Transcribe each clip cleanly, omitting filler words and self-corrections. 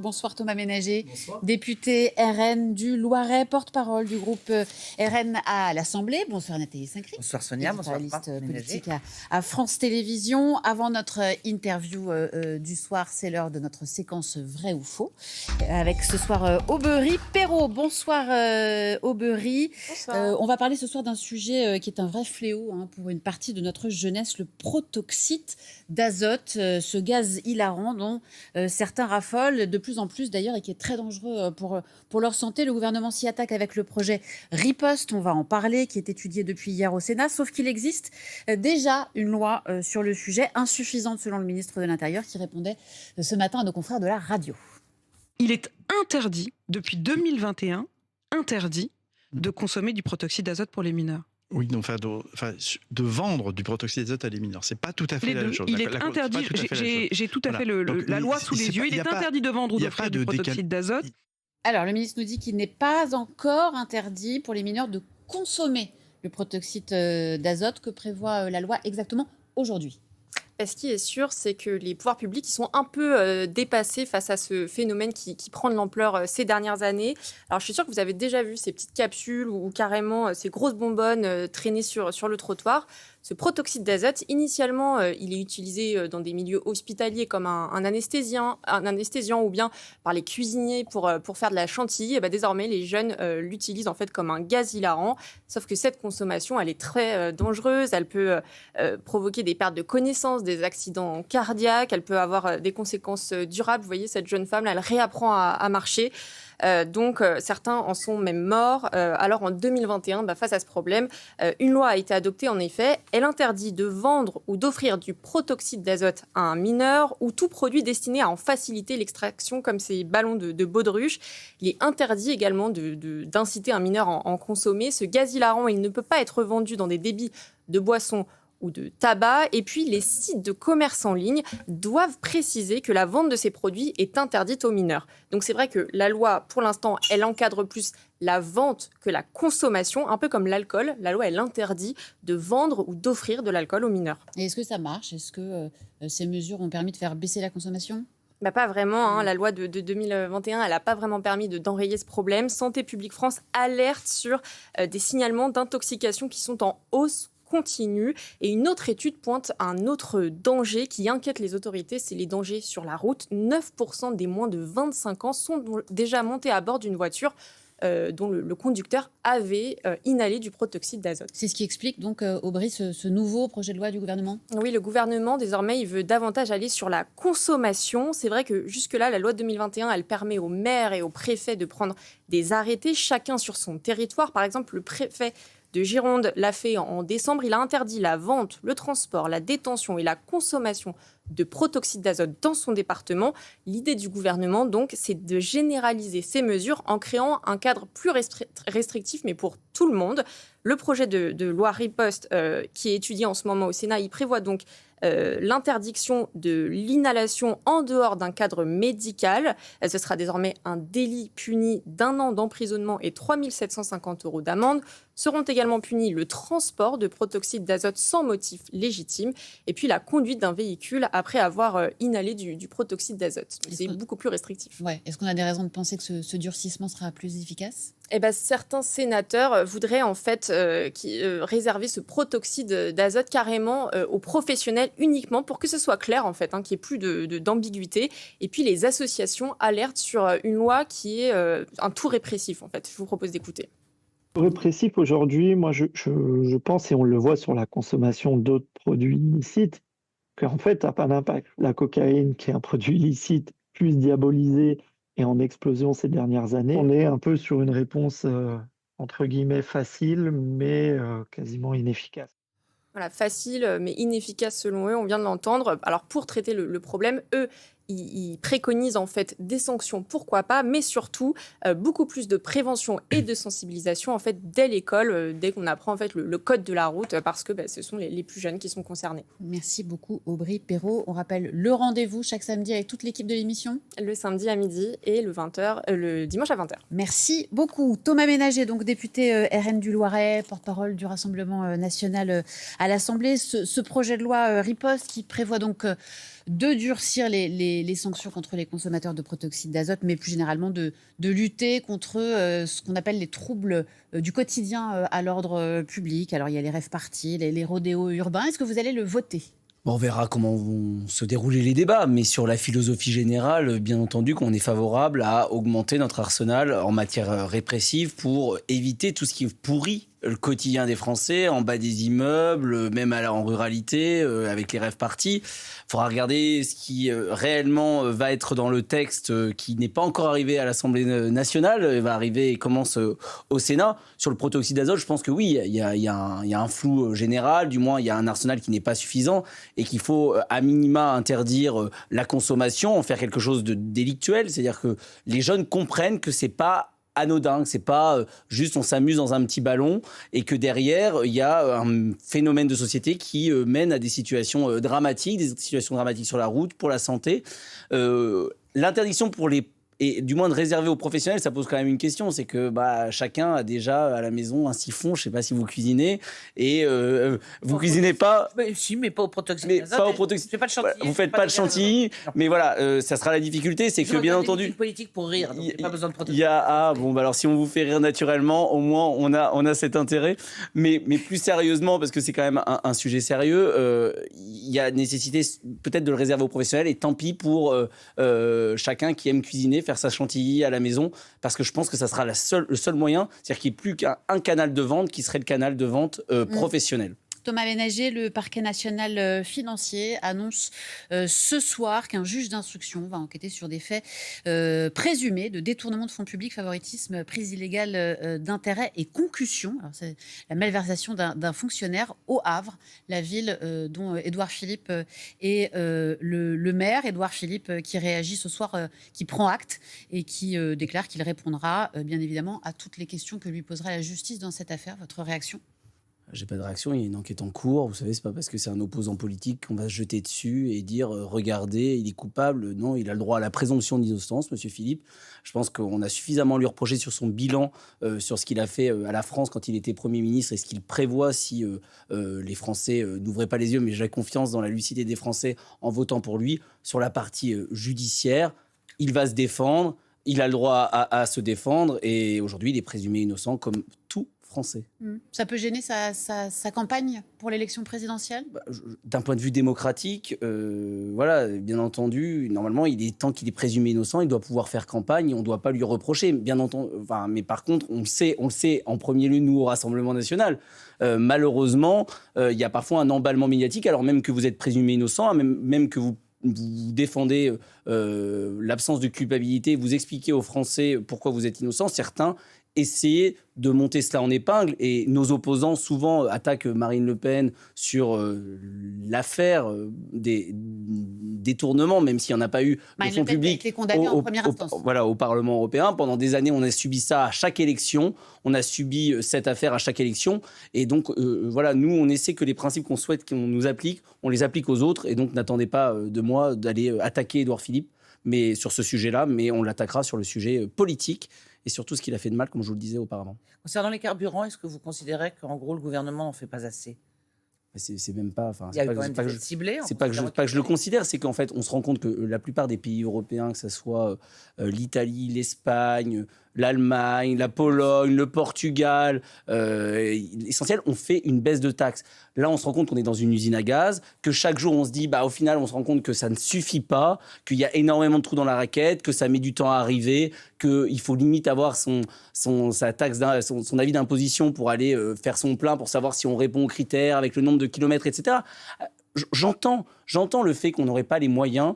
Bonsoir Thomas Ménager, Bonsoir. député RN du Loiret, porte-parole du groupe RN à l'Assemblée. Bonsoir Nathalie Saint-Cricq. Bonsoir Sonia, bonsoir éditorialiste Marc Ménager. politique à France Télévisions. Avant notre interview du soir, c'est l'heure de notre séquence vrai ou faux. Avec ce soir Aubery-Perrault. Bonsoir Aubery. Bonsoir. On va parler ce soir d'un sujet qui est un vrai fléau pour une partie de notre jeunesse, le protoxyde d'azote, ce gaz hilarant dont certains raffolent de plus en plus d'ailleurs et qui est très dangereux pour leur santé. Le gouvernement s'y attaque avec le projet Riposte, on va en parler, qui est étudié depuis hier au Sénat, sauf qu'il existe déjà une loi sur le sujet, insuffisante selon le ministre de l'Intérieur qui répondait ce matin à nos confrères de la radio. Il est interdit, depuis 2021, interdit de consommer du protoxyde d'azote pour les mineurs. Oui, donc, de vendre du protoxyde d'azote à des mineurs, c'est pas tout à fait Les la deux, même chose. il est interdit, j'ai tout à fait la loi sous les yeux, il est interdit de vendre ou d'offrir du protoxyde d'azote. Alors, le ministre nous dit qu'il n'est pas encore interdit pour les mineurs de consommer le protoxyde d'azote que prévoit la loi exactement aujourd'hui. Ce qui est sûr, c'est que les pouvoirs publics ils sont un peu dépassés face à ce phénomène qui prend de l'ampleur ces dernières années. Alors, je suis sûre que vous avez déjà vu ces petites capsules ou carrément ces grosses bonbonnes traînées sur le trottoir. Ce protoxyde d'azote, initialement, il est utilisé dans des milieux hospitaliers comme un anesthésiant ou bien par les cuisiniers pour faire de la chantilly. Et désormais, les jeunes l'utilisent en fait comme un gaz hilarant. Sauf que cette consommation, elle est très dangereuse. Elle peut provoquer des pertes de connaissance, des accidents cardiaques. Elle peut avoir des conséquences durables. Vous voyez, cette jeune femme, là, elle réapprend à marcher. Donc, certains en sont même morts. Alors, en 2021, face à ce problème, une loi a été adoptée, en effet. Elle interdit de vendre ou d'offrir du protoxyde d'azote à un mineur ou tout produit destiné à en faciliter l'extraction, comme ces ballons de baudruche. Il est interdit également d'inciter un mineur à en consommer. Ce gaz hilarant, il ne peut pas être vendu dans des débits de boissons ou de tabac. Et puis, les sites de commerce en ligne doivent préciser que la vente de ces produits est interdite aux mineurs. Donc, c'est vrai que la loi, pour l'instant, elle encadre plus la vente que la consommation, un peu comme l'alcool. La loi, elle interdit de vendre ou d'offrir de l'alcool aux mineurs. Et est-ce que ça marche ? Est-ce que ces mesures ont permis de faire baisser la consommation ? Pas vraiment. La loi de 2021, elle n'a pas vraiment permis d'enrayer ce problème. Santé publique France alerte sur des signalements d'intoxication qui sont en hausse continue. Et une autre étude pointe un autre danger qui inquiète les autorités, c'est les dangers sur la route. 9% des moins de 25 ans sont déjà montés à bord d'une voiture dont le conducteur avait inhalé du protoxyde d'azote. C'est ce qui explique donc, Aubry, ce nouveau projet de loi du gouvernement ? Oui, le gouvernement, désormais, il veut davantage aller sur la consommation. C'est vrai que jusque-là, la loi de 2021, elle permet aux maires et aux préfets de prendre des arrêtés, chacun sur son territoire. Par exemple, le préfet de Gironde l'a fait en décembre. Il a interdit la vente, le transport, la détention et la consommation de protoxyde d'azote dans son département. L'idée du gouvernement, donc, c'est de généraliser ces mesures en créant un cadre plus restrictif, mais pour tout le monde. Le projet de loi Riposte, qui est étudié en ce moment au Sénat, il prévoit donc l'interdiction de l'inhalation en dehors d'un cadre médical. Ce sera désormais un délit puni d'1 an d'emprisonnement et 3 750 € d'amende. Seront également punis le transport de protoxyde d'azote sans motif légitime et puis la conduite d'un véhicule après avoir inhalé du protoxyde d'azote. C'est beaucoup plus restrictif. Ouais. Est-ce qu'on a des raisons de penser que ce durcissement sera plus efficace ? Certains sénateurs voudraient en fait réserver ce protoxyde d'azote carrément aux professionnels uniquement pour que ce soit clair en fait, qu'il n'y ait plus d'ambiguïté. Et puis les associations alertent sur une loi qui est un tout répressif en fait. Je vous propose d'écouter. Répressif aujourd'hui, moi je pense, et on le voit sur la consommation d'autres produits illicites, qu'en fait, ça n'a pas d'impact. La cocaïne, qui est un produit illicite, plus diabolisé et en explosion ces dernières années, on est un peu sur une réponse entre guillemets facile, mais quasiment inefficace. Voilà, facile mais inefficace selon eux, on vient de l'entendre. Alors pour traiter le problème, eux, ils préconisent en fait des sanctions, pourquoi pas, mais surtout beaucoup plus de prévention et de sensibilisation en fait dès l'école, dès qu'on apprend en fait le code de la route, parce que ce sont les plus jeunes qui sont concernés. Merci beaucoup Aubery-Perrault. On rappelle le rendez-vous chaque samedi avec toute l'équipe de l'émission. Le samedi à midi et le dimanche à 20h. Merci beaucoup. Thomas Ménager, donc député RN du Loiret, porte-parole du Rassemblement national à l'Assemblée. Ce projet de loi Riposte qui prévoit donc de durcir les sanctions contre les consommateurs de protoxyde d'azote, mais plus généralement de lutter contre ce qu'on appelle les troubles du quotidien à l'ordre public. Alors il y a les rave-parties, les rodéos urbains. Est-ce que vous allez le voter ? On verra comment vont se dérouler les débats, mais sur la philosophie générale, bien entendu qu'on est favorable à augmenter notre arsenal en matière répressive pour éviter tout ce qui pourrit le quotidien des Français, en bas des immeubles, même en ruralité, avec les rave-parties. Il faudra regarder ce qui réellement va être dans le texte qui n'est pas encore arrivé à l'Assemblée nationale, il va arriver et commence au Sénat. Sur le protoxyde d'azote, je pense que oui, il y a un flou général, du moins il y a un arsenal qui n'est pas suffisant et qu'il faut à minima interdire la consommation, en faire quelque chose de délictuel, c'est-à-dire que les jeunes comprennent que c'est pas anodin, que c'est pas juste on s'amuse dans un petit ballon et que derrière il y a un phénomène de société qui mène à des situations dramatiques sur la route pour la santé. L'interdiction pour et du moins de réserver aux professionnels, ça pose quand même une question, c'est que chacun a déjà à la maison un siphon, je sais pas si vous cuisinez, et vous cuisinez pas... Si, mais pas au protoxyde d'azote. Pas au protoxyde. Je fais pas de chantilly. Vous faites pas de chantilly, mais voilà, ça sera la difficulté, c'est que bien entendu... une politique pour rire, donc pas besoin de protoxyde. Alors si on vous fait rire naturellement, au moins on a cet intérêt, mais plus sérieusement, parce que c'est quand même un sujet sérieux, il y a nécessité peut-être de le réserver aux professionnels, et tant pis pour chacun qui aime cuisiner, faire sa chantilly à la maison, parce que je pense que ça sera le seul moyen, c'est-à-dire qu'il n'y ait plus qu'un canal de vente qui serait le canal de vente professionnel. Thomas Ménager, le parquet national financier annonce ce soir qu'un juge d'instruction va enquêter sur des faits présumés de détournement de fonds publics, favoritisme, prise illégale d'intérêt et concussion. Alors, c'est la malversation d'un fonctionnaire au Havre, la ville dont Édouard Philippe est le maire. Édouard Philippe qui réagit ce soir, qui prend acte et qui déclare qu'il répondra bien évidemment à toutes les questions que lui posera la justice dans cette affaire. Votre réaction ? J'ai pas de réaction, il y a une enquête en cours. Vous savez, c'est pas parce que c'est un opposant politique qu'on va se jeter dessus et dire regardez, il est coupable. Non, il a le droit à la présomption d'innocence, monsieur Philippe. Je pense qu'on a suffisamment lui reproché sur son bilan, sur ce qu'il a fait à la France quand il était Premier ministre et ce qu'il prévoit si les Français n'ouvraient pas les yeux. Mais j'ai confiance dans la lucidité des Français en votant pour lui. Sur la partie judiciaire, il va se défendre. Il a le droit à se défendre et aujourd'hui, il est présumé innocent comme tout Français. Ça peut gêner sa campagne pour l'élection présidentielle ? D'un point de vue démocratique, voilà, bien entendu, normalement, tant qu'il est présumé innocent, il doit pouvoir faire campagne, on ne doit pas lui reprocher, bien entendu. Mais par contre, on le sait en premier lieu, nous, au Rassemblement national. Malheureusement, il y a parfois un emballement médiatique, alors même que vous êtes présumé innocent, même que vous défendez l'absence de culpabilité, vous expliquez aux Français pourquoi vous êtes innocent, certains essayer de monter cela en épingle, et nos opposants souvent attaquent Marine Le Pen sur l'affaire des détournements, même s'il n'y en a pas eu de fonds publics. A été condamnée en première instance. Au Parlement européen. Pendant des années, on a subi ça à chaque élection. On a subi cette affaire à chaque élection. Et donc, nous, on essaie que les principes qu'on souhaite qu'on nous applique, on les applique aux autres. Et donc, n'attendez pas de moi d'aller attaquer Édouard Philippe sur ce sujet-là, mais on l'attaquera sur le sujet politique et surtout ce qu'il a fait de mal, comme je vous le disais auparavant. Concernant les carburants, est-ce que vous considérez qu'en gros, le gouvernement n'en fait pas assez ? C'est même pas... Il y a eu quand même des faits ciblés. C'est pas que je le considère, c'est qu'en fait, on se rend compte que la plupart des pays européens, que ce soit l'Italie, l'Espagne, l'Allemagne, la Pologne, le Portugal, l'essentiel, on fait une baisse de taxes. Là, on se rend compte qu'on est dans une usine à gaz, que chaque jour, on se dit, au final, on se rend compte que ça ne suffit pas, qu'il y a énormément de trous dans la raquette, que ça met du temps à arriver, qu'il faut limite avoir sa taxe, son avis d'imposition pour aller faire son plein, pour savoir si on répond aux critères, avec le nombre de kilomètres, etc. J'entends le fait qu'on n'aurait pas les moyens,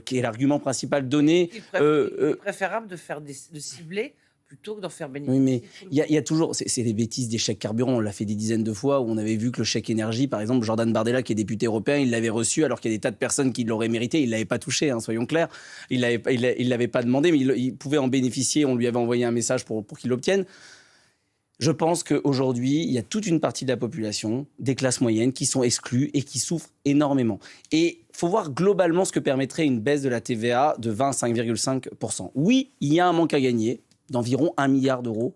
qui est l'argument principal donné. Il est préférable de cibler plutôt que d'en faire bénéficier. Oui, mais il y a toujours... C'est les bêtises des chèques carburant. On l'a fait des dizaines de fois où on avait vu que le chèque énergie, par exemple, Jordan Bardella, qui est député européen, il l'avait reçu alors qu'il y a des tas de personnes qui l'auraient mérité. Il ne l'avait pas touché, soyons clairs. Il ne l'avait pas demandé, mais il pouvait en bénéficier. On lui avait envoyé un message pour qu'il l'obtienne. Je pense qu'aujourd'hui, il y a toute une partie de la population, des classes moyennes, qui sont exclues et qui souffrent énormément. Et il faut voir globalement ce que permettrait une baisse de la TVA de 25,5%. Oui, il y a un manque à gagner d'environ 1 milliard d'euros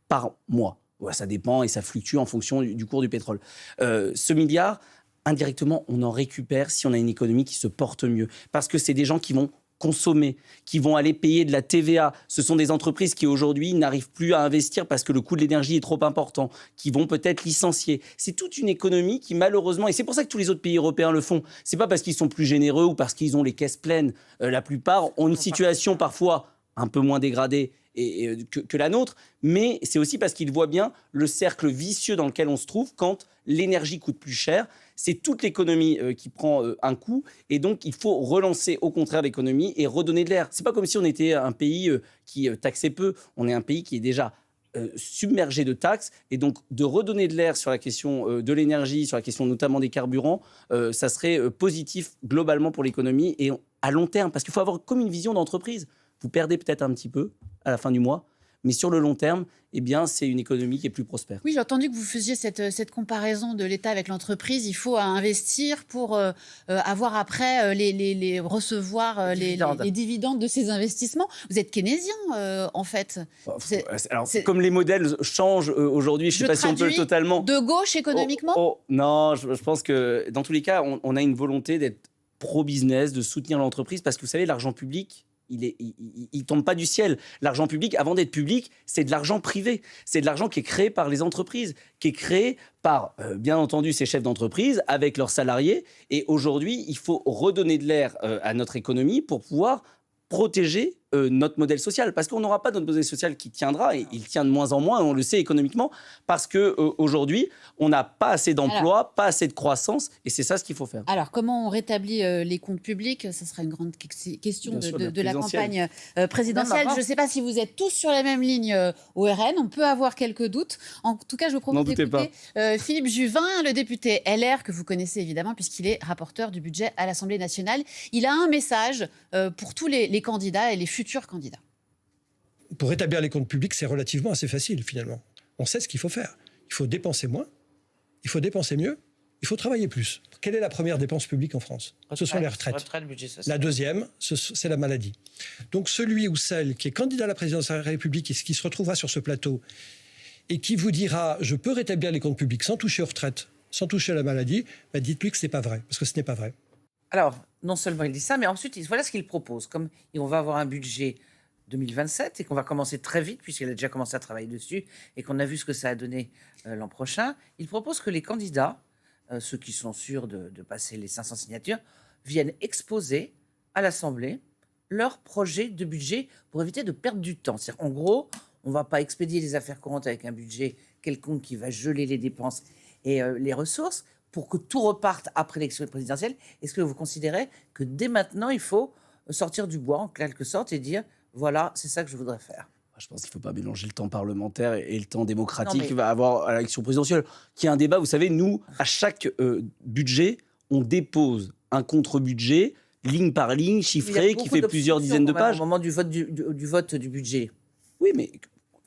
par mois. Ouais, ça dépend et ça fluctue en fonction du cours du pétrole. Ce milliard indirectement, on en récupère si on a une économie qui se porte mieux. Parce que c'est des gens qui vont consommer, qui vont aller payer de la TVA. Ce sont des entreprises qui aujourd'hui n'arrivent plus à investir parce que le coût de l'énergie est trop important, qui vont peut-être licencier. C'est toute une économie qui malheureusement, et c'est pour ça que tous les autres pays européens le font, c'est pas parce qu'ils sont plus généreux ou parce qu'ils ont les caisses pleines. La plupart ont une situation parfois un peu moins dégradée que la nôtre, mais c'est aussi parce qu'ils voient bien le cercle vicieux dans lequel on se trouve quand l'énergie coûte plus cher. C'est toute l'économie qui prend un coup, et donc il faut relancer au contraire l'économie et redonner de l'air. C'est pas comme si on était un pays qui taxait peu, on est un pays qui est déjà submergé de taxes, et donc de redonner de l'air sur la question de l'énergie, sur la question notamment des carburants, ça serait positif globalement pour l'économie et à long terme, parce qu'il faut avoir comme une vision d'entreprise. Vous perdez peut-être un petit peu à la fin du mois, mais sur le long terme, eh bien, c'est une économie qui est plus prospère. Oui, j'ai entendu que vous faisiez cette comparaison de l'État avec l'entreprise. Il faut investir pour avoir après recevoir les dividendes de ces investissements. Vous êtes keynésien, en fait. Alors, comme les modèles changent aujourd'hui, je ne sais pas si on peut totalement... De gauche économiquement non, je pense que dans tous les cas, on a une volonté d'être pro-business, de soutenir l'entreprise, parce que vous savez, l'argent public, il tombe pas du ciel. L'argent public, avant d'être public, c'est de l'argent privé. C'est de l'argent qui est créé par les entreprises, qui est créé par, bien entendu, ces chefs d'entreprise avec leurs salariés. Et aujourd'hui, il faut redonner de l'air à notre économie pour pouvoir protéger notre modèle social, parce qu'on n'aura pas notre modèle social qui tiendra, et il tient de moins en moins, on le sait économiquement, parce qu'aujourd'hui, on n'a pas assez d'emplois, pas assez de croissance, et c'est ça ce qu'il faut faire. Alors, comment on rétablit les comptes publics ? Ça sera une grande question de la campagne présidentielle. Je ne sais pas si vous êtes tous sur la même ligne au RN, on peut avoir quelques doutes. En tout cas, je vous propose d'écouter Philippe Juvin, le député LR, que vous connaissez évidemment, puisqu'il est rapporteur du budget à l'Assemblée nationale. Il a un message pour tous les candidats et les futurs candidats. Pour rétablir les comptes publics, c'est relativement assez facile finalement. On sait ce qu'il faut faire. Il faut dépenser moins, il faut dépenser mieux, il faut travailler plus. Quelle est la première dépense publique en France ? Ce sont les retraites. La deuxième, c'est la maladie. Donc celui ou celle qui est candidat à la présidence de la République et qui se retrouvera sur ce plateau et qui vous dira « je peux rétablir les comptes publics sans toucher aux retraites, sans toucher à la maladie », dites-lui que ce n'est pas vrai, parce que ce n'est pas vrai. Alors, non seulement il dit ça, mais ensuite, voilà ce qu'il propose. Comme on va avoir un budget 2027 et qu'on va commencer très vite, puisqu'il a déjà commencé à travailler dessus, et qu'on a vu ce que ça a donné l'an prochain, il propose que les candidats, ceux qui sont sûrs de passer les 500 signatures, viennent exposer à l'Assemblée leur projet de budget pour éviter de perdre du temps. C'est-à-dire, en gros, on ne va pas expédier les affaires courantes avec un budget quelconque qui va geler les dépenses et les ressources, pour que tout reparte après l'élection présidentielle. Est-ce que vous considérez que dès maintenant, il faut sortir du bois, en quelque sorte, et dire, voilà, c'est ça que je voudrais faire ? Je pense qu'il ne faut pas mélanger le temps parlementaire et le temps démocratique qu'il va avoir à l'élection présidentielle. Qui est un débat, vous savez, nous, à chaque budget, on dépose un contre-budget, ligne par ligne, chiffré, qui fait plusieurs dizaines de pages. Au moment du vote du budget. Oui, mais...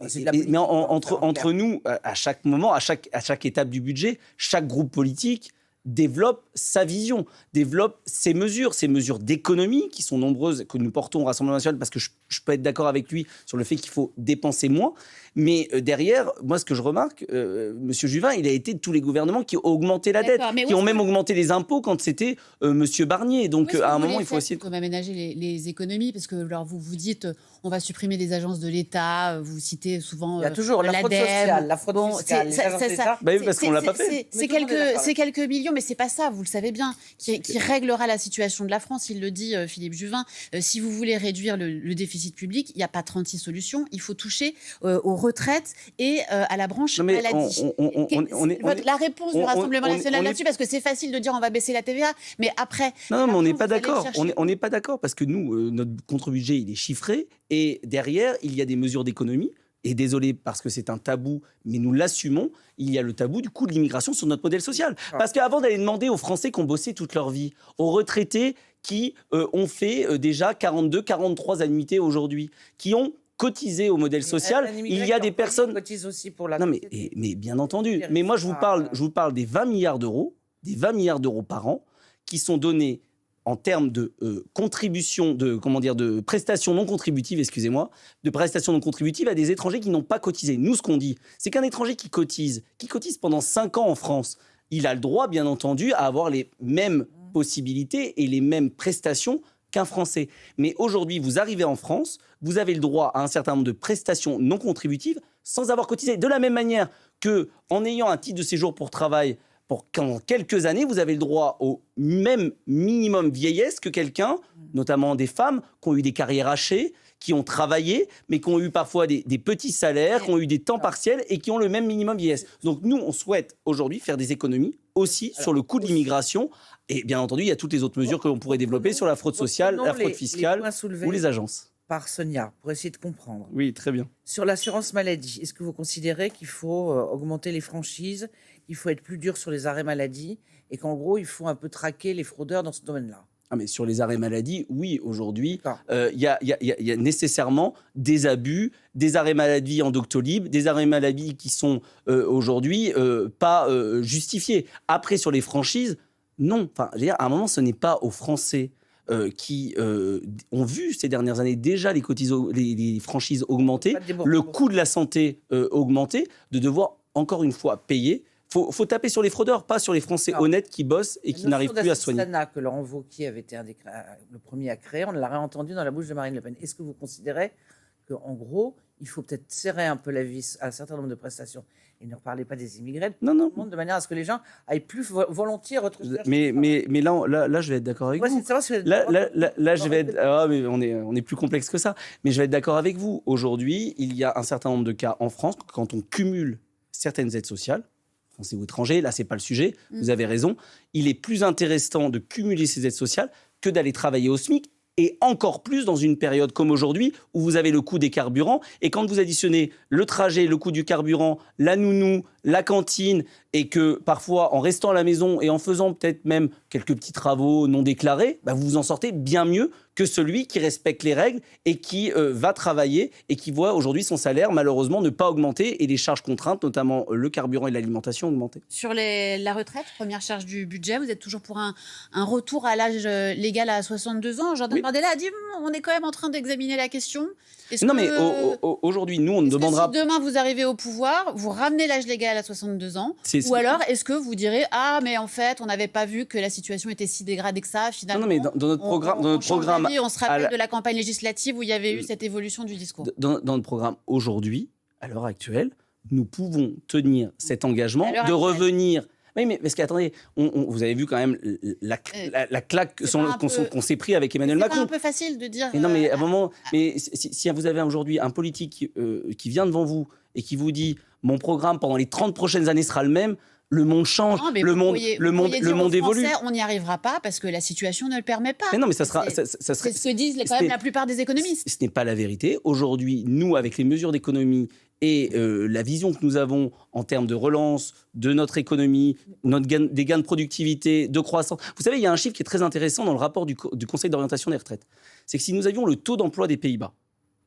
Mais entre nous, à chaque moment, à chaque étape du budget, chaque groupe politique développe sa vision, développe ses mesures d'économie qui sont nombreuses, que nous portons au Rassemblement national, parce que je peux être d'accord avec lui sur le fait qu'il faut dépenser moins. Mais derrière, moi, ce que je remarque, M. Juvin, il a été de tous les gouvernements qui ont augmenté la dette, qui ont même augmenté les impôts quand c'était M. Barnier. Donc, à un moment, il faut essayer de aménager les économies, parce que alors, vous dites, on va supprimer des agences de l'État, vous citez souvent il y a toujours la fraude sociale, la fraude fiscale, les agences d'État. Oui, parce qu'on ne l'a pas fait. C'est quelques millions, mais c'est pas ça, vous le savez bien, qui réglera la situation de la France. Il le dit, Philippe Juvin, si vous voulez réduire le déficit public, il n'y a pas 36 solutions, il faut toucher aux retraites et à la branche maladie. La réponse du Rassemblement national là-dessus, parce que c'est facile de dire on va baisser la TVA, mais après... Non, mais on n'est pas d'accord. On n'est pas d'accord, parce que nous, notre contre-budget, il est chiffré, et derrière, il y a des mesures d'économie. Et désolé parce que c'est un tabou, mais nous l'assumons, il y a le tabou du coût de l'immigration sur notre modèle social. Parce qu'avant d'aller demander aux Français qui ont bossé toute leur vie, aux retraités qui ont fait déjà 42, 43 annuités aujourd'hui, qui ont cotisé au modèle social, il y a des personnes... cotisent aussi pour la... Non, mais bien entendu. Mais moi, je vous parle des 20 milliards d'euros, par an, qui sont donnés en termes de contribution, de prestations non contributives, de prestations non contributives à des étrangers qui n'ont pas cotisé. Nous, ce qu'on dit, c'est qu'un étranger qui cotise pendant 5 ans en France, il a le droit, bien entendu, à avoir les mêmes possibilités et les mêmes prestations qu'un Français. Mais aujourd'hui, vous arrivez en France, vous avez le droit à un certain nombre de prestations non contributives sans avoir cotisé. De la même manière qu'en ayant un titre de séjour pour travail, pendant quelques années, vous avez le droit au même minimum vieillesse que quelqu'un, notamment des femmes, qui ont eu des carrières hachées, qui ont travaillé, mais qui ont eu parfois des petits salaires, qui ont eu des temps partiels et qui ont le même minimum vieillesse. Donc nous, on souhaite aujourd'hui faire des économies aussi sur le coût de l'immigration. Et bien entendu, il y a toutes les autres mesures que l'on pourrait développer sur la fraude sociale, la fraude fiscale ou les agences. Par Sonia, pour essayer de comprendre. Oui, très bien. Sur l'assurance maladie, est-ce que vous considérez qu'il faut augmenter les franchises, qu'il faut être plus dur sur les arrêts maladie et qu'en gros, il faut un peu traquer les fraudeurs dans ce domaine-là? Ah, mais sur les arrêts maladie, oui, aujourd'hui, il y a nécessairement des abus, des arrêts maladie en Doctolib, des arrêts maladie qui sont aujourd'hui pas justifiés. Après, sur les franchises, non. Enfin, je veux dire, à un moment, ce n'est pas aux Français qui ont vu ces dernières années déjà les franchises augmenter, le coût de la santé augmenter, de devoir encore une fois payer. Faut taper sur les fraudeurs, pas sur les Français honnêtes qui bossent et qui n'arrivent plus à se soigner. La que Laurent Wauquiez avait été le premier à créer, on l'a réentendu dans la bouche de Marine Le Pen. Est-ce que vous considérez qu'en gros, il faut peut-être serrer un peu la vis à un certain nombre de prestations et ne reparlez pas des immigrés, non. de manière à ce que les gens aillent plus volontiers retrouver. Mais là, je vais être d'accord avec vous. Là, je vais être. Mais on est plus complexe que ça. Mais je vais être d'accord avec vous. Aujourd'hui, il y a un certain nombre de cas en France quand on cumule certaines aides sociales, français ou étrangers, là, c'est pas le sujet. Vous avez raison. Il est plus intéressant de cumuler ces aides sociales que d'aller travailler au SMIC. Et encore plus dans une période comme aujourd'hui où vous avez le coût des carburants. Et quand vous additionnez le trajet, le coût du carburant, la nounou, la cantine, et que parfois, en restant à la maison et en faisant peut-être même quelques petits travaux non déclarés, vous vous en sortez bien mieux que celui qui respecte les règles et qui va travailler et qui voit aujourd'hui son salaire malheureusement ne pas augmenter et les charges contraintes, notamment le carburant et l'alimentation, augmenter. Sur la retraite, première charge du budget, vous êtes toujours pour un retour à l'âge légal à 62 ans. Jordan Bardella a dit on est quand même en train d'examiner la question. Mais aujourd'hui, nous, on ne demandera... Si demain, vous arrivez au pouvoir, vous ramenez l'âge légal à 62 ans, ou alors, est-ce que vous direz « Ah, mais en fait, on n'avait pas vu que la situation était si dégradée que ça, finalement ?» Non, mais dans notre programme... On se rappelle de la campagne législative où il y avait eu cette évolution du discours. Dans notre programme, aujourd'hui, à l'heure actuelle, nous pouvons tenir cet engagement de revenir... Oui, mais parce qu'attendez, vous avez vu quand même la claque qu'on s'est pris avec Emmanuel Macron. C'est un peu facile de dire... Mais non, mais à un moment... Mais si vous avez aujourd'hui un politique qui vient devant vous et qui vous dit « Mon programme pendant les 30 prochaines années sera le même », le monde change, le monde évolue. On n'y arrivera pas parce que la situation ne le permet pas. Mais non, mais ça serait... C'est ce que disent quand même la plupart des économistes. Ce n'est pas la vérité. Aujourd'hui, nous, avec les mesures d'économie et la vision que nous avons en termes de relance de notre économie, des gains de productivité, de croissance. Vous savez, il y a un chiffre qui est très intéressant dans le rapport du Conseil d'orientation des retraites. C'est que si nous avions le taux d'emploi des Pays-Bas,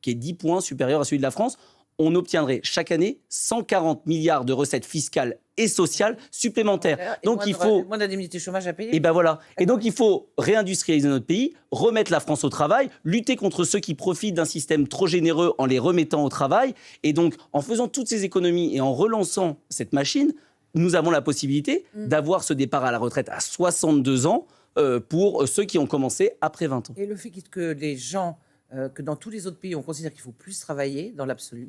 qui est 10 points supérieur à celui de la France, on obtiendrait chaque année 140 milliards de recettes fiscales et sociales supplémentaires. Donc il faut moins d'indemnités chômage à payer. Et voilà. Et donc il faut réindustrialiser notre pays, remettre la France au travail, lutter contre ceux qui profitent d'un système trop généreux en les remettant au travail. Et donc en faisant toutes ces économies et en relançant cette machine, nous avons la possibilité d'avoir ce départ à la retraite à 62 ans pour ceux qui ont commencé après 20 ans. Et le fait que les gens, que dans tous les autres pays, on considère qu'il faut plus travailler dans l'absolu,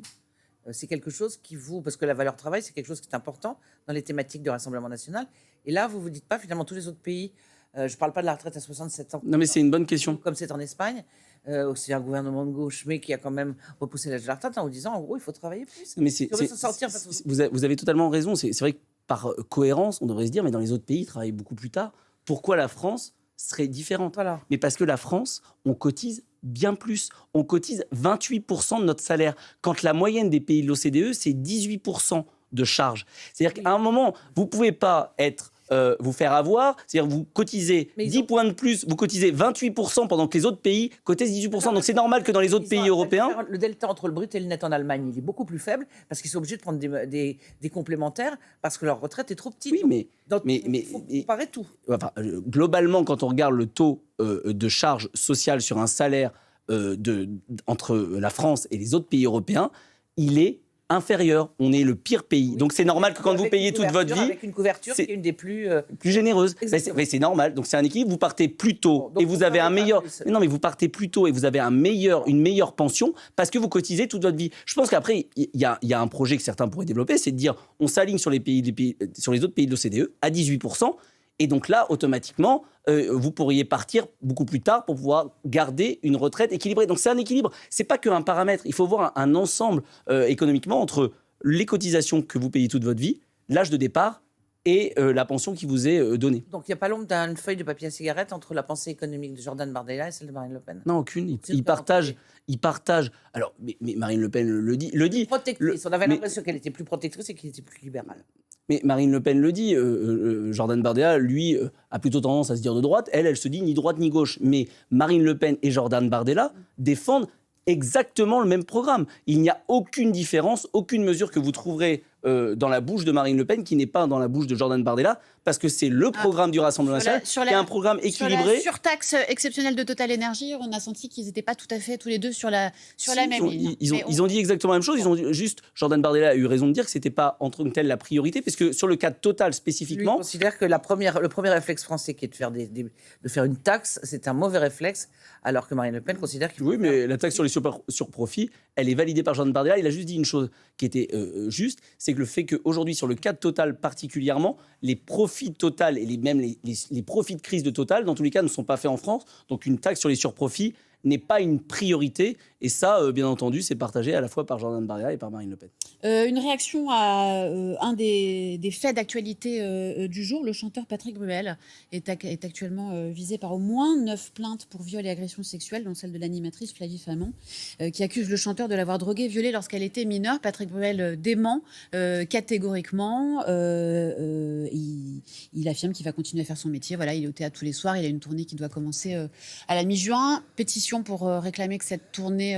c'est quelque chose qui vous... Parce que la valeur travail, c'est quelque chose qui est important dans les thématiques du Rassemblement national. Et là, vous ne vous dites pas, finalement, tous les autres pays... je ne parle pas de la retraite à 67 ans. Non, mais c'est une bonne question. Comme c'est en Espagne. C'est un gouvernement de gauche, mais qui a quand même repoussé l'âge de la retraite en vous disant, en gros, il faut travailler plus. Mais vous avez totalement raison. C'est vrai que par cohérence, on devrait se dire, mais dans les autres pays, ils travaillent beaucoup plus tard. Pourquoi la France serait différente? Mais parce que la France, on cotise bien plus. On cotise 28% de notre salaire, quand la moyenne des pays de l'OCDE, c'est 18% de charges. C'est-à-dire qu'à un moment, vous ne pouvez pas vous faire avoir, c'est-à-dire vous cotisez 10 points de plus, vous cotisez 28% pendant que les autres pays cotisent 18%. Donc c'est normal que dans les autres pays européens... Le delta entre le brut et le net en Allemagne, il est beaucoup plus faible parce qu'ils sont obligés de prendre des complémentaires parce que leur retraite est trop petite. Oui, mais il faut comparer tout. Enfin, globalement, quand on regarde le taux de charge sociale sur un salaire entre la France et les autres pays européens, il est inférieur. On est le pire pays. Donc c'est normal que quand vous Avec payez une toute votre couverture, vie, avec une couverture c'est- qui est une des plus plus généreuse. Exactement. C'est normal. Donc c'est un équilibre. Vous partez plus tôt Donc et vous vous avez un parlez pas meilleur. plus. Mais non, mais vous partez plus tôt et vous avez une meilleure pension parce que vous cotisez toute votre vie. Je pense qu'après il y a un projet que certains pourraient développer, c'est de dire on s'aligne sur les autres pays de l'OCDE à 18%. Et donc là, automatiquement, vous pourriez partir beaucoup plus tard pour pouvoir garder une retraite équilibrée. Donc c'est un équilibre. C'est pas qu'un paramètre. Il faut voir un ensemble économiquement entre les cotisations que vous payez toute votre vie, l'âge de départ et la pension qui vous est donnée. Donc il n'y a pas l'ombre d'une feuille de papier à cigarette entre la pensée économique de Jordan Bardella et celle de Marine Le Pen. Non, aucune. C'est Ils pas partagent. Alors, mais Marine Le Pen le dit. Protectrice. On avait mais- l'impression qu'elle était plus protectrice et qu'elle était plus libérale. Mais Marine Le Pen le dit. Jordan Bardella, lui, a plutôt tendance à se dire de droite. Elle se dit ni droite ni gauche. Mais Marine Le Pen et Jordan Bardella défendent exactement le même programme. Il n'y a aucune différence, aucune mesure que vous trouverez dans la bouche de Marine Le Pen qui n'est pas dans la bouche de Jordan Bardella, parce que c'est le programme du Rassemblement national qui est un programme Sur équilibré. la surtaxe exceptionnelle de Total Energy, on a senti qu'ils n'étaient pas tout à fait tous les deux sur la Si, même ligne. ils ont dit exactement la même chose. Ils ont dit, juste, Jordan Bardella a eu raison de dire que c'était pas en tant que tel la priorité, parce que sur le cas de Total Lui spécifiquement, considère que le premier réflexe français qui est de faire une taxe, c'est un mauvais réflexe, alors que Marine Le Pen considère qu'il faut oui, mais la taxe sur les surprofits, elle est validée par Jordan Bardella. Il a juste dit une chose qui était juste, c'est que le fait qu'aujourd'hui, sur le cas de Total particulièrement, les profits de Total et les profits de crise de Total, dans tous les cas, ne sont pas faits en France. Donc une taxe sur les surprofits n'est pas une priorité. Et ça, bien entendu, c'est partagé à la fois par Jordan Bardella et par Marine Le Pen. Une réaction à un des faits d'actualité du jour. Le chanteur Patrick Bruel est actuellement visé par au moins 9 plaintes pour viol et agression sexuelle, dont celle de l'animatrice Flavie Famon, qui accuse le chanteur de l'avoir drogué et violée lorsqu'elle était mineure. Patrick Bruel dément catégoriquement. Il affirme qu'il va continuer à faire son métier. Voilà, il est au théâtre tous les soirs. Il a une tournée qui doit commencer à la mi-juin. Pétition pour réclamer que cette tournée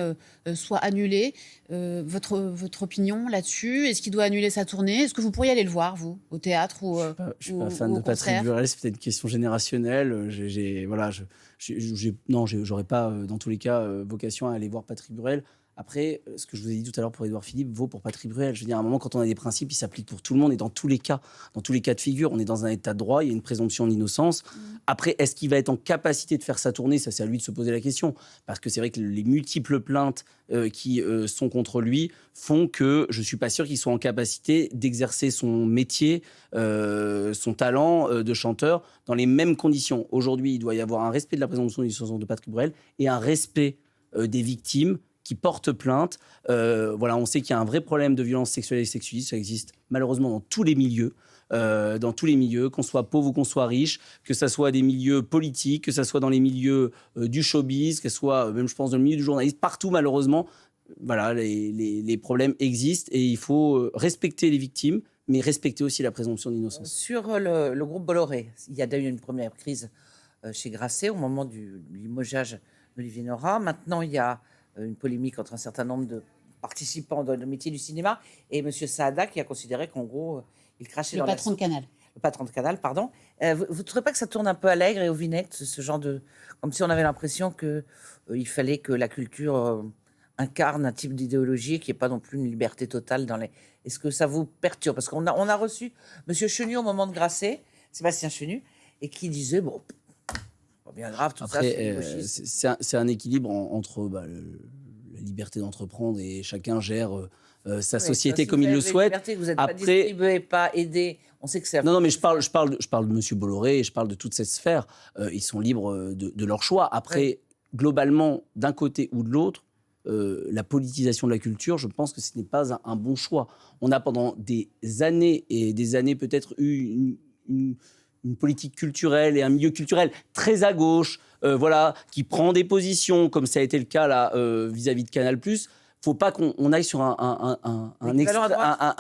soit annulée. Votre opinion là-dessus? Est-ce qu'il doit annuler sa tournée? Est-ce que vous pourriez aller le voir, vous, au théâtre ou Je suis pas fan de Patrick Bruel, c'est peut-être une question générationnelle. J'aurais pas, dans tous les cas, vocation à aller voir Patrick Bruel. Après, ce que je vous ai dit tout à l'heure pour Édouard Philippe vaut pour Patrick Bruel. Je veux dire, à un moment, quand on a des principes, ils s'appliquent pour tout le monde et dans tous les cas de figure. On est dans un état de droit, il y a une présomption d'innocence. Après, est-ce qu'il va être en capacité de faire sa tournée? Ça, c'est à lui de se poser la question. Parce que c'est vrai que les multiples plaintes qui sont contre lui font que je ne suis pas sûr qu'il soit en capacité d'exercer son métier, son talent de chanteur dans les mêmes conditions. Aujourd'hui, il doit y avoir un respect de la présomption d'innocence de Patrick Bruel et un respect des victimes qui portent plainte. Voilà, on sait qu'il y a un vrai problème de violence sexuelle et sexuelle. Ça existe malheureusement dans tous les milieux. Qu'on soit pauvre ou qu'on soit riche, que ça soit des milieux politiques, que ça soit dans les milieux du showbiz, que ce soit même, je pense, dans le milieu du journalisme, partout malheureusement, voilà, les problèmes existent et il faut respecter les victimes, mais respecter aussi la présomption d'innocence. Sur le groupe Bolloré, il y a eu une première crise chez Grasset au moment du limogeage d'Olivier Nora. Maintenant, il y a une polémique entre un certain nombre de participants dans le métier du cinéma et M. Saada qui a considéré qu'en gros, il crachait le dans patron de Canal? le patron de Canal, pardon. Vous ne trouvez pas que ça tourne un peu à l'aigre et au vinaigre, ce genre de... Comme si on avait l'impression qu'il fallait que la culture incarne un type d'idéologie qui n'est pas non plus une liberté totale dans les... Est-ce que ça vous perturbe? Parce qu'on a reçu M. Chenu au moment de Grasset, Sébastien Chenu, et qui disait, bon, pas bien grave, tout Après, ça, c'est un équilibre entre la liberté d'entreprendre et chacun gère sa société comme il le souhaite. Vous n'êtes Après, pas distribué, pas aidé. On sait que c'est... Non, mais je parle de M. Bolloré et je parle de toute cette sphère. Ils sont libres de leur choix. Après, globalement, d'un côté ou de l'autre, la politisation de la culture, je pense que ce n'est pas un bon choix. On a pendant des années et des années peut-être eu une politique culturelle et un milieu culturel très à gauche, qui prend des positions, comme ça a été le cas là vis-à-vis de Canal+. Faut pas qu'on aille sur un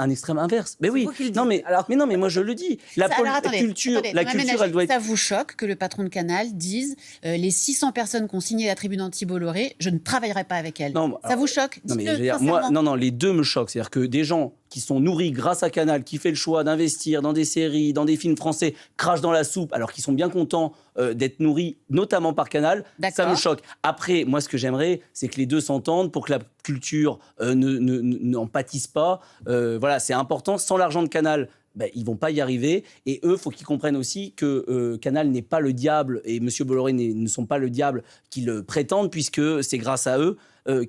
extrême inverse. Mais oui, mais moi je le dis. La culture, elle doit être... Ça vous choque que le patron de Canal dise les 600 personnes qui ont signé la tribune anti-Bolloré, je ne travaillerai pas avec elles. Ça vous choque? Non, les deux me choquent. C'est-à-dire que des gens qui sont nourris grâce à Canal, qui fait le choix d'investir dans des séries, dans des films français, crachent dans la soupe, alors qu'ils sont bien contents d'être nourris, notamment par Canal, ça me choque. Après, moi, ce que j'aimerais, c'est que les deux s'entendent pour que la culture n'en pâtisse pas. Voilà, c'est important. Sans l'argent de Canal, ils vont pas y arriver. Et eux, il faut qu'ils comprennent aussi que Canal n'est pas le diable et M. Bolloré ne sont pas le diable qu'ils prétendent, puisque c'est grâce à eux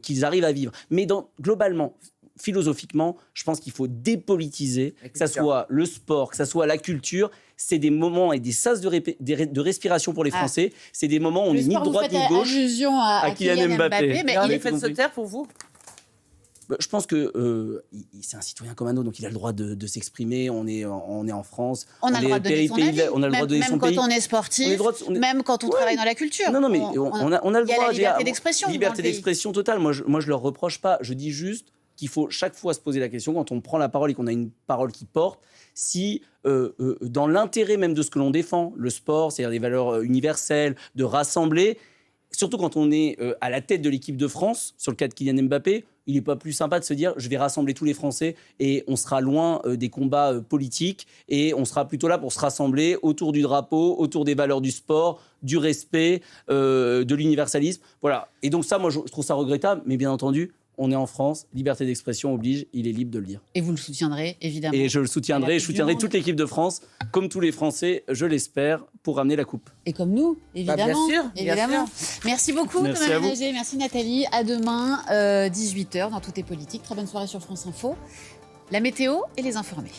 qu'ils arrivent à vivre. Mais globalement, philosophiquement, je pense qu'il faut dépolitiser, que ça soit le sport, que ça soit la culture. C'est des moments et des sas de respiration pour les Français. C'est des moments où on n'est ni de droite ni de gauche. Allusion à Kylian Mbappé. Mais il est fait de se taire pour vous. Je pense que c'est un citoyen comme un autre, donc il a le droit de s'exprimer. On est en France. On a le droit de donner son avis. On a le droit de donner son pays. Même quand on est sportif, même quand on travaille dans la culture. Non, mais on a le droit. Il y a la liberté d'expression. Liberté d'expression totale. Moi, je leur reproche pas. Je dis juste qu'il faut chaque fois se poser la question, quand on prend la parole et qu'on a une parole qui porte, si dans l'intérêt même de ce que l'on défend, le sport, c'est-à-dire des valeurs universelles, de rassembler, surtout quand on est à la tête de l'équipe de France, sur le cas de Kylian Mbappé, il n'est pas plus sympa de se dire je vais rassembler tous les Français et on sera loin des combats politiques et on sera plutôt là pour se rassembler autour du drapeau, autour des valeurs du sport, du respect, de l'universalisme. Voilà. Et donc ça, moi, je trouve ça regrettable, mais bien entendu, on est en France, liberté d'expression oblige, il est libre de le dire. Et vous le soutiendrez, évidemment. Et je le soutiendrai, je soutiendrai toute l'équipe de France, comme tous les Français, je l'espère, pour ramener la coupe. Et comme nous, évidemment. Bien sûr. Merci beaucoup, Merci Thomas à vous. Ménager, merci Nathalie. À demain, 18h, dans Tout est politique. Très bonne soirée sur France Info. La météo et les informés.